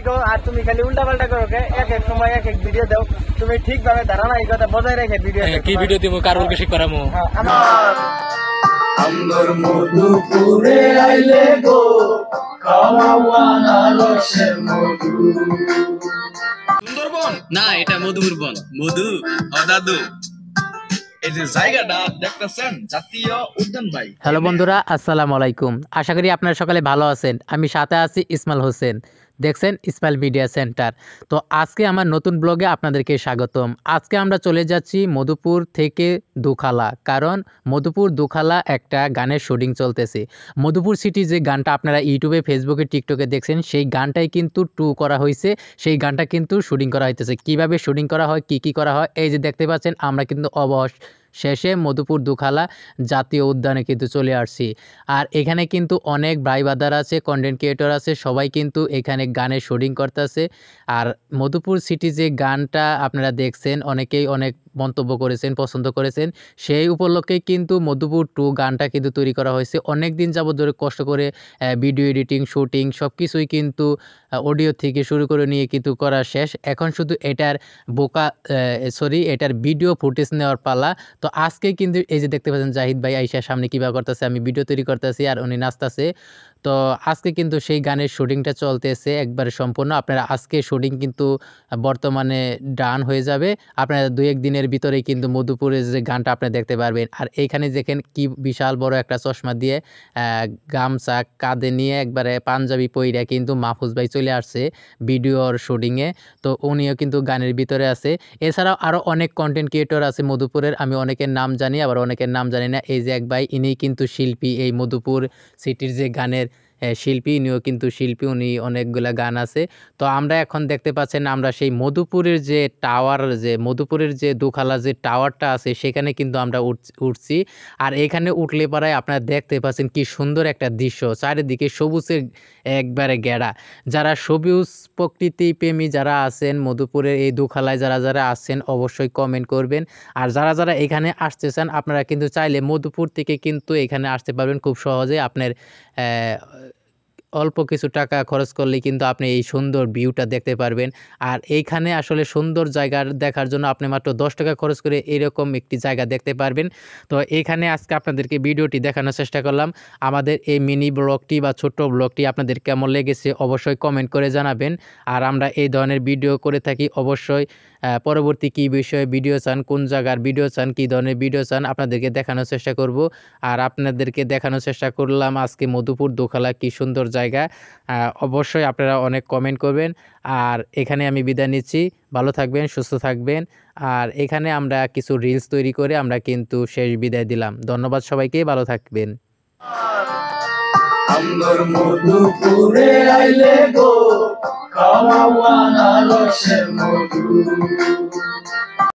শিখো আর তুমি খালি উল্টা পাল্টা করো কে এক এক সময় এক এক ভিডিও দাও তুমি ঠিকভাবে ধারাবাহিকতা বজায় রেখে ভিডিও কি ভিডিও দিব কারোরকে শিখ পারামু আমগর মধুপুরে আইলে গো খাওয়াওয়ানা রসের মধু। সুন্দরবন না, এটা মধুপুর বন। মধু ও দাদু এই যে জায়গাটা দেখতেছেন জাতীয় উদ্যান ভাই। হ্যালো বন্ধুরা, আসসালামু আলাইকুম। আশা করি আপনারা সকালে ভালো আছেন। আমি সাথে আছি ইসমাইল হোসেন, দেখছেন ইসমাইল মিডিয়া সেন্টার। তো আজকে আমার নতুন ব্লগে আপনাদেরকে স্বাগতম। আজকে আমরা চলে যাচ্ছি মধুপুর থেকে দুখালা, কারণ মধুপুর দুখালা একটা গানের শুটিং চলতেছে। মধুপুর সিটি যে গানটা আপনারা ইউটিউবে, ফেসবুকে, টিকটকে দেখছেন, সেই গানটাই কিন্তু করা হয়েছে। সেই গানটা কিন্তু শুটিং করা হইতেছে। কিভাবে শুটিং করা হয়, কি করা হয়, এই যে দেখতে পাচ্ছেন, আমরা কিন্তু শেষে মধুপুর দুখালা জাতীয় উদ্যানে কিন্তু চলে আসছি। আর এখানে কিন্তু অনেক ভাই ব্রাদার আছে, কন্টেন্ট ক্রিয়েটর আছে, সবাই কিন্তু এখানে গানের শুটিং করতেছে। আর মধুপুর সিটি যে গানটা আপনারা দেখছেন, অনেকেই অনেক মন্তব্য করেছেন, পছন্দ করেছেন, সেই উপলক্ষে কিন্তু মধুপুর 2 গানটা কিন্তু তৈরি করা হয়েছে। অনেক দিন যাবত ধরে কষ্ট করে ভিডিও এডিটিং, শুটিং সব কিছুই কিন্তু অডিও থেকে শুরু করে নিয়ে কিন্তু করা শেষ। এখন শুধু এটার এটার ভিডিও ফুটেজ নেওয়ার পালা। তো আজকে কিন্তু এই যে দেখতে পাচ্ছেন জাহিদ ভাই আইসার সামনে কীভাবে করতেছে, আমি ভিডিও তৈরি করতেছি আর উনি নাচতেছে। তো আজকে কিন্তু সেই গানের শুটিংটা চলতেছে একবারে সম্পূর্ণ। আপনারা আজকে শুটিং কিন্তু বর্তমানে ডান হয়ে যাবে। আপনারা 2-1 দিনের ভিতরেই কিন্তু মধুপুরের যে গানটা আপনি দেখতে পারবেন। আর এইখানে দেখেন কি বিশাল বড় একটা চশমা দিয়ে, গামছা কাঁধে নিয়ে, একবারে পাঞ্জাবি পইরা কিন্তু মাহফুজ ভাই চলে আসছে ভিডিওর শুটিংয়ে। তো উনিও কিন্তু গানের ভিতরে আছে। এছাড়াও আরও অনেক কন্টেন্ট ক্রিয়েটর আছে মধুপুরের, আমি অনেকের নাম জানি, আবার অনেকের নাম জানি না। এই যে এক ভাই, ইনি কিন্তু শিল্পী, এই মধুপুর সিটির যে গানের শিল্পী, ইনিও কিন্তু শিল্পী, উনি অনেকগুলা গান আছে। তো আমরা এখন দেখতে পাচ্ছেন, আমরা সেই মধুপুরের যে টাওয়ার, যে মধুপুরের যে দুখালা যে টাওয়ারটা আছে, সেখানে কিন্তু আমরা উঠছি। আর এখানে উঠলে পারায় আপনারা দেখতে পাচ্ছেন কি সুন্দর একটা দৃশ্য, চারিদিকে সবুজের একবারে ঘেরা। যারা সবুজ প্রকৃতি প্রেমী যারা আছেন মধুপুরের এই দুখালায়, যারা আসছেন অবশ্যই কমেন্ট করবেন। আর যারা এখানে আসতে চান, আপনারা কিন্তু চাইলে মধুপুর থেকে কিন্তু এখানে আসতে পারবেন খুব সহজে। আপনার অল্প কিছু টাকা খরচ করলে কিন্তু আপনি এই সুন্দর ভিউটা দেখতে পারবেন। আর এইখানে আসলে সুন্দর জায়গা দেখার জন্য আপনি মাত্র 10 টাকা খরচ করে এরকম একটি জায়গা দেখতে পারবেন। তো এইখানে আজকে আপনাদেরকে ভিডিওটি দেখানোর চেষ্টা করলাম। আমাদের এই মিনি ব্লগটি বা ছোট্ট ব্লগটি আপনাদের কেমন লেগেছে অবশ্যই কমেন্ট করে জানাবেন। আর আমরা এই ধরনের ভিডিও করে থাকি, অবশ্যই পরবর্তী কী বিষয়ে ভিডিও চান, কোন জায়গার ভিডিও চান, কী ধরনের ভিডিও চান, আপনাদেরকে দেখানোর চেষ্টা করব। আর আপনাদেরকে দেখানোর চেষ্টা করলাম আজকে মধুপুর দুখালা কি সুন্দর জায়গা। অবশ্যই আপনারা অনেক কমেন্ট করবেন। আর এখানে আমি বিদায় নিচ্ছি। ভালো থাকবেন, সুস্থ থাকবেন। আর এখানে আমরা কিছু রিলস তৈরি করে আমরা কিন্তু শেষ বিদায় দিলাম। ধন্যবাদ সবাইকে, ভালো থাকবেন। আমগর মধুপুরে আইলে গো খাওয়াওয়ানা রসের মধু।